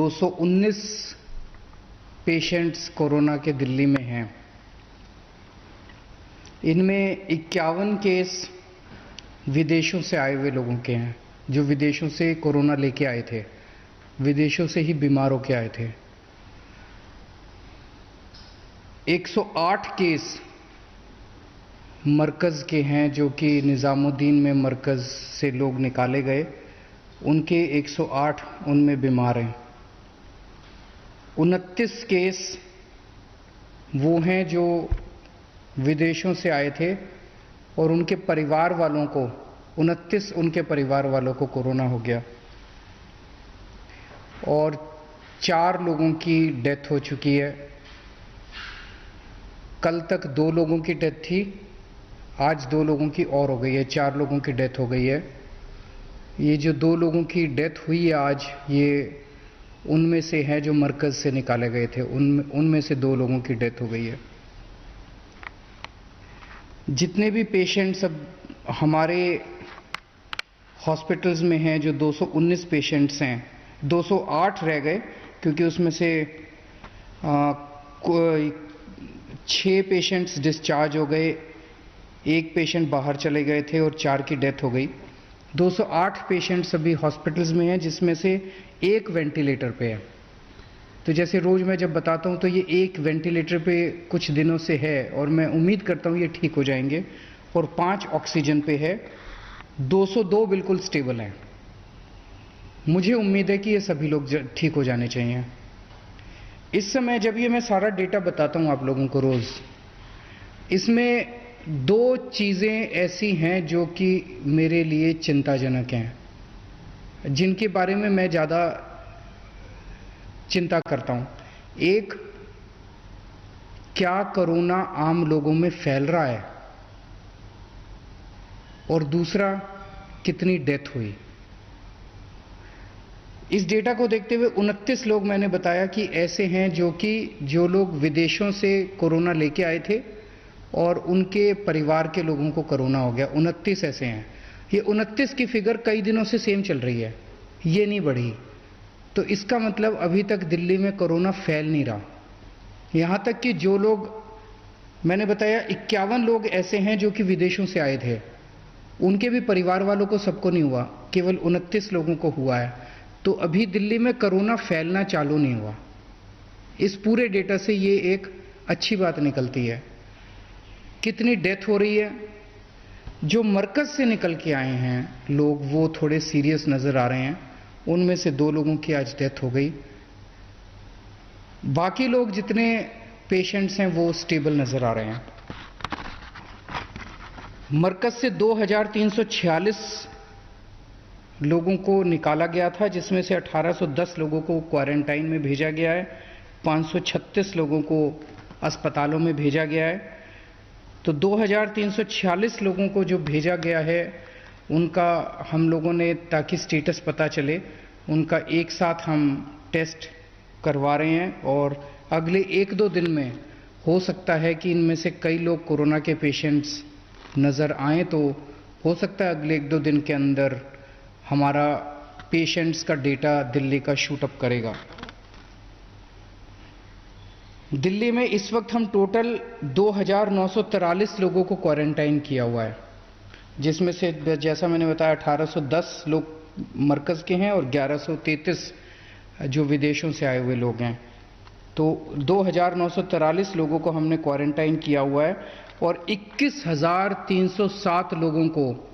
219 patients corona के दिल्ली में हैं। इनमें 51 केस विदेशों से आए हुए लोगों के हैं, जो विदेशों से कोरोना लेके आए थे, विदेशों से ही बीमार होके आए थे। 108 केस मरकज़ के हैं, जो कि निज़ामुद्दीन में मरकज़ से लोग निकाले गए, उनके 108 उनमें बीमार हैं। 29 केस वो हैं जो विदेशों से आए थे और उनके परिवार वालों को 29 उनके परिवार वालों को कोरोना हो गया और 4 लोगों की डेथ हो चुकी है। कल तक 2 लोगों की डेथ थी, आज 2 लोगों की और हो गई है, 4 लोगों की डेथ हो गई है। ये जो 2 लोगों की डेथ हुई है आज, ये उनमें से हैं जो मरकज़ से निकाले गए थे, उनमें से 2 लोगों की डेथ हो गई है। जितने भी पेशेंट्स अब हमारे हॉस्पिटल्स में हैं, जो 219 पेशेंट्स हैं, 208 रह गए क्योंकि उसमें से 6 पेशेंट्स डिस्चार्ज हो गए, 1 पेशेंट बाहर चले गए थे और 4 की डेथ हो गई। 208 पेशेंट्स अभी हॉस्पिटल्स में हैं, जिसमें से 1 वेंटिलेटर पे है। तो जैसे रोज़ मैं जब बताता हूँ तो ये 1 वेंटिलेटर पे कुछ दिनों से है और मैं उम्मीद करता हूँ ये ठीक हो जाएंगे, और 5 ऑक्सीजन पे है, 202 बिल्कुल स्टेबल हैं। मुझे उम्मीद है कि ये सभी लोग ठीक हो जाने चाहिए। इस समय जब ये मैं सारा डेटा बताता हूँ आप लोगों को रोज़, इसमें 2 चीज़ें ऐसी हैं जो कि मेरे लिए चिंताजनक हैं, जिनके बारे में मैं ज़्यादा चिंता करता हूँ। एक, क्या कोरोना आम लोगों में फैल रहा है, और दूसरा, कितनी डेथ हुई। इस डेटा को देखते हुए 29 लोग मैंने बताया कि ऐसे हैं जो लोग विदेशों से कोरोना लेके आए थे और उनके परिवार के लोगों को कोरोना हो गया। 29 ऐसे हैं। ये 29 की फिगर कई दिनों से सेम चल रही है, ये नहीं बढ़ी। तो इसका मतलब अभी तक दिल्ली में कोरोना फैल नहीं रहा। यहाँ तक कि जो लोग मैंने बताया 51 लोग ऐसे हैं जो कि विदेशों से आए थे, उनके भी परिवार वालों को सबको नहीं हुआ, केवल 29 लोगों को हुआ है। तो अभी दिल्ली में कोरोना फैलना चालू नहीं हुआ। इस पूरे डेटा से ये एक अच्छी बात निकलती है। कितनी डेथ हो रही है, जो मरकज़ से निकल के आए हैं लोग वो थोड़े सीरियस नज़र आ रहे हैं, उनमें से 2 लोगों की आज डेथ हो गई। बाकी लोग जितने पेशेंट्स हैं वो स्टेबल नज़र आ रहे हैं। मरकज़ से 2346 लोगों को निकाला गया था, जिसमें से 1810 लोगों को क्वारंटाइन में भेजा गया है, 536 लोगों को अस्पतालों में भेजा गया है। तो 2346 लोगों को जो भेजा गया है उनका हम लोगों ने, ताकि स्टेटस पता चले, उनका एक साथ हम टेस्ट करवा रहे हैं और अगले 1-2 दिन में हो सकता है कि इनमें से कई लोग कोरोना के पेशेंट्स नज़र आएँ। तो हो सकता है अगले 1-2 दिन के अंदर हमारा पेशेंट्स का डेटा दिल्ली का शूट अप करेगा। दिल्ली में इस वक्त हम टोटल 2943 लोगों को क्वारंटाइन किया हुआ है, जिसमें से जैसा मैंने बताया 1810 लोग मरकज़ के हैं और 1133 जो विदेशों से आए हुए लोग हैं। तो 2943 लोगों को हमने क्वारंटाइन किया हुआ है और 21,307 लोगों को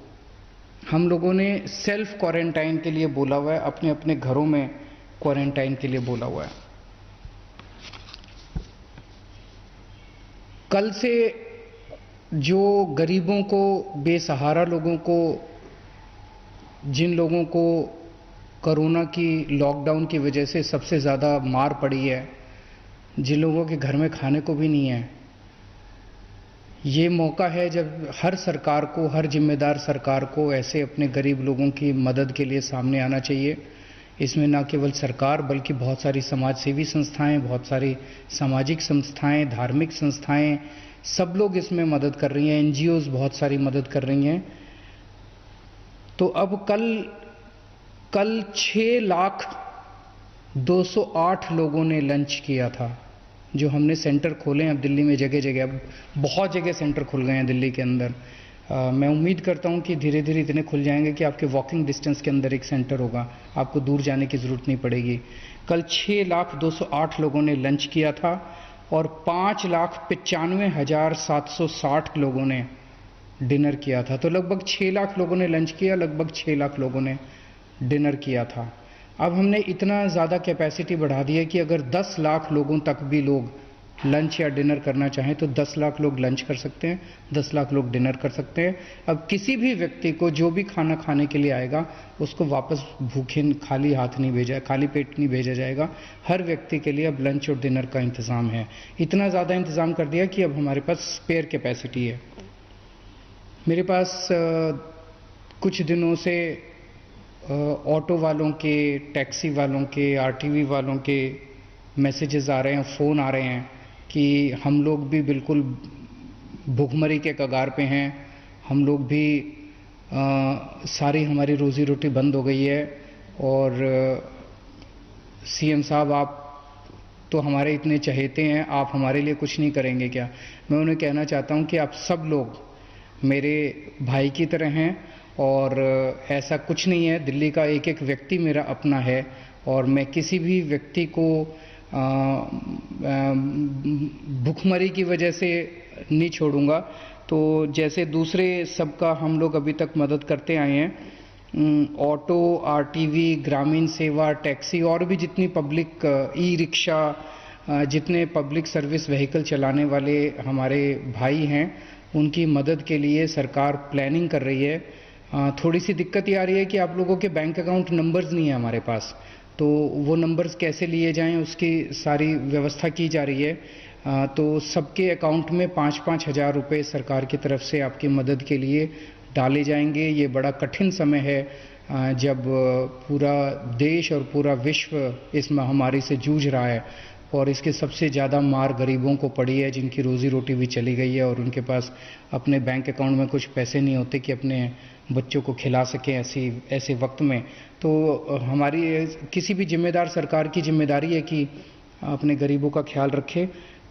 हम लोगों ने सेल्फ क्वारंटाइन के लिए बोला हुआ है, अपने अपने घरों में क्वारंटाइन के लिए बोला हुआ है। कल से जो गरीबों को, बेसहारा लोगों को, जिन लोगों को कोरोना की लॉकडाउन की वजह से सबसे ज़्यादा मार पड़ी है, जिन लोगों के घर में खाने को भी नहीं है, ये मौका है जब हर सरकार को, हर जिम्मेदार सरकार को ऐसे अपने गरीब लोगों की मदद के लिए सामने आना चाहिए। इसमें ना केवल सरकार बल्कि बहुत सारी समाज सेवी संस्थाएं, बहुत सारी सामाजिक संस्थाएं, धार्मिक संस्थाएं, सब लोग इसमें मदद कर रही हैं। NGOs बहुत सारी मदद कर रही हैं। तो अब कल 6 लाख 208 लोगों ने लंच किया था। जो हमने सेंटर खोले हैं अब दिल्ली में जगह जगह, अब बहुत जगह सेंटर खुल गए हैं दिल्ली के अंदर। मैं उम्मीद करता हूं कि धीरे धीरे इतने खुल जाएंगे कि आपके वॉकिंग डिस्टेंस के अंदर एक सेंटर होगा, आपको दूर जाने की ज़रूरत नहीं पड़ेगी। कल 6,208 लोगों ने लंच किया था और 5,95,760 लोगों ने डिनर किया था। तो लगभग 6 लाख लोगों ने लंच किया, लगभग 6 लाख लोगों ने डिनर किया था। अब हमने इतना ज़्यादा कैपेसिटी बढ़ा दी है कि अगर 10 लाख लोगों तक भी लोग लंच या डिनर करना चाहें तो 10 लाख लोग लंच कर सकते हैं, 10 लाख लोग डिनर कर सकते हैं। अब किसी भी व्यक्ति को जो भी खाना खाने के लिए आएगा उसको वापस भूखे खाली हाथ नहीं भेजा, खाली पेट नहीं भेजा जाएगा। हर व्यक्ति के लिए अब लंच और डिनर का इंतज़ाम है। इतना ज़्यादा इंतज़ाम कर दिया कि अब हमारे पास स्पेयर कैपेसिटी है। मेरे पास कुछ दिनों से ऑटो वालों के, टैक्सी वालों के, आरटीवी वालों के मैसेजेस आ रहे हैं, फ़ोन आ रहे हैं कि हम लोग भी बिल्कुल भुखमरी के कगार पे हैं, हम लोग भी सारी हमारी रोज़ी रोटी बंद हो गई है और सीएम साहब आप तो हमारे इतने चहेते हैं, आप हमारे लिए कुछ नहीं करेंगे क्या? मैं उन्हें कहना चाहता हूं कि आप सब लोग मेरे भाई की तरह हैं और ऐसा कुछ नहीं है। दिल्ली का एक एक व्यक्ति मेरा अपना है और मैं किसी भी व्यक्ति को भुखमरी की वजह से नहीं छोड़ूंगा। तो जैसे दूसरे सबका हम लोग अभी तक मदद करते आए हैं, ऑटो, आरटीवी, ग्रामीण सेवा, टैक्सी और भी जितनी पब्लिक, ई रिक्शा, जितने पब्लिक सर्विस व्हीकल चलाने वाले हमारे भाई हैं, उनकी मदद के लिए सरकार प्लानिंग कर रही है। थोड़ी सी दिक्कत ये आ रही है कि आप लोगों के बैंक अकाउंट नंबर्स नहीं है हमारे पास, तो वो नंबर्स कैसे लिए जाएं उसकी सारी व्यवस्था की जा रही है। तो सबके अकाउंट में 5-5 हज़ार रुपये सरकार की तरफ से आपकी मदद के लिए डाले जाएंगे। ये बड़ा कठिन समय है जब पूरा देश और पूरा विश्व इस महामारी से जूझ रहा है और इसके सबसे ज़्यादा मार गरीबों को पड़ी है, जिनकी रोज़ी रोटी भी चली गई है और उनके पास अपने बैंक अकाउंट में कुछ पैसे नहीं होते कि अपने बच्चों को खिला सकें ऐसे वक्त में। तो हमारी किसी भी जिम्मेदार सरकार की जिम्मेदारी है कि अपने गरीबों का ख्याल रखे।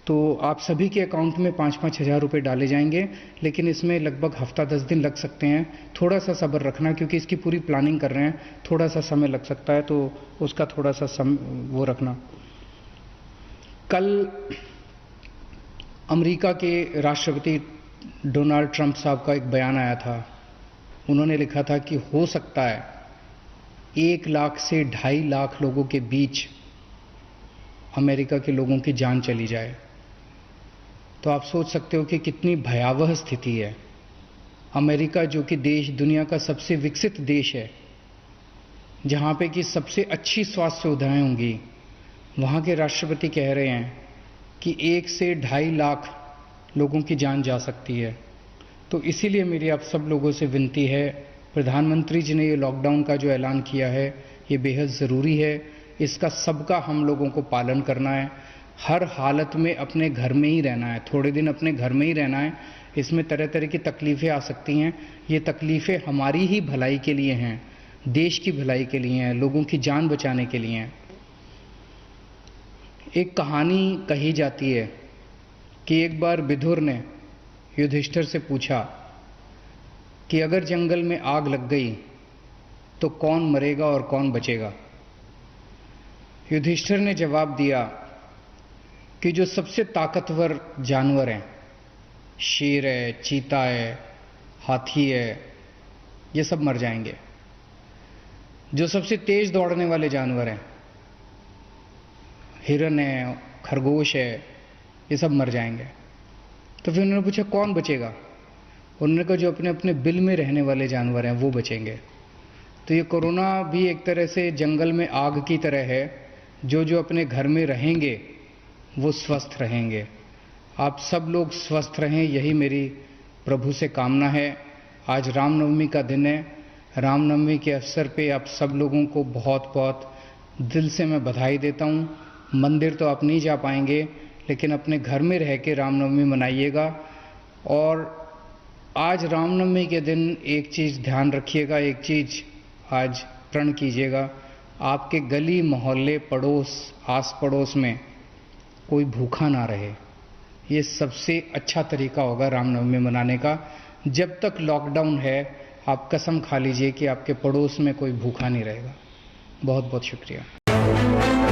तो आप सभी के अकाउंट में 5-5 हज़ार रुपये डाले जाएंगे, लेकिन इसमें लगभग हफ्ता 10 दिन लग सकते हैं। थोड़ा सा सब्र रखना क्योंकि इसकी पूरी प्लानिंग कर रहे हैं, थोड़ा सा समय लग सकता है, तो उसका थोड़ा सा वो रखना। कल अमेरिका के राष्ट्रपति डोनाल्ड ट्रंप साहब का एक बयान आया था। उन्होंने लिखा था कि हो सकता है 1 लाख से 2.5 लाख लोगों के बीच अमेरिका के लोगों की जान चली जाए। तो आप सोच सकते हो कि कितनी भयावह स्थिति है। अमेरिका जो कि देश दुनिया का सबसे विकसित देश है, जहाँ पे कि सबसे अच्छी स्वास्थ्य सुविधाएं होंगी, वहाँ के राष्ट्रपति कह रहे हैं कि 1 से 2.5 लाख लोगों की जान जा सकती है। तो इसीलिए मेरी आप सब लोगों से विनती है, प्रधानमंत्री जी ने ये लॉकडाउन का जो ऐलान किया है ये बेहद ज़रूरी है, इसका सबका हम लोगों को पालन करना है। हर हालत में अपने घर में ही रहना है, थोड़े दिन अपने घर में ही रहना है। इसमें तरह तरह की तकलीफ़ें आ सकती हैं, ये तकलीफ़ें हमारी ही भलाई के लिए हैं, देश की भलाई के लिए हैं, लोगों की जान बचाने के लिए हैं। एक कहानी कही जाती है कि एक बार विदुर ने युधिष्ठिर से पूछा कि अगर जंगल में आग लग गई तो कौन मरेगा और कौन बचेगा। युधिष्ठिर ने जवाब दिया कि जो सबसे ताकतवर जानवर हैं, शेर है, चीता है, हाथी है, ये सब मर जाएंगे। जो सबसे तेज दौड़ने वाले जानवर हैं, हिरन है, खरगोश है, ये सब मर जाएंगे। तो फिर उन्होंने पूछा कौन बचेगा। उन्होंने कहा जो अपने अपने बिल में रहने वाले जानवर हैं वो बचेंगे। तो ये कोरोना भी एक तरह से जंगल में आग की तरह है, जो जो अपने घर में रहेंगे वो स्वस्थ रहेंगे। आप सब लोग स्वस्थ रहें, यही मेरी प्रभु से कामना है। आज रामनवमी का दिन है। रामनवमी के अवसर पे आप सब लोगों को बहुत बहुत दिल से मैं बधाई देता हूँ। मंदिर तो आप नहीं जा पाएंगे, लेकिन अपने घर में रह के रामनवमी मनाइएगा। और आज रामनवमी के दिन एक चीज़ ध्यान रखिएगा, एक चीज़ आज प्रण कीजिएगा आपके गली मोहल्ले पड़ोस आस पड़ोस में कोई भूखा ना रहे। ये सबसे अच्छा तरीका होगा रामनवमी मनाने का। जब तक लॉकडाउन है आप कसम खा लीजिए कि आपके पड़ोस में कोई भूखा नहीं रहेगा। बहुत बहुत शुक्रिया।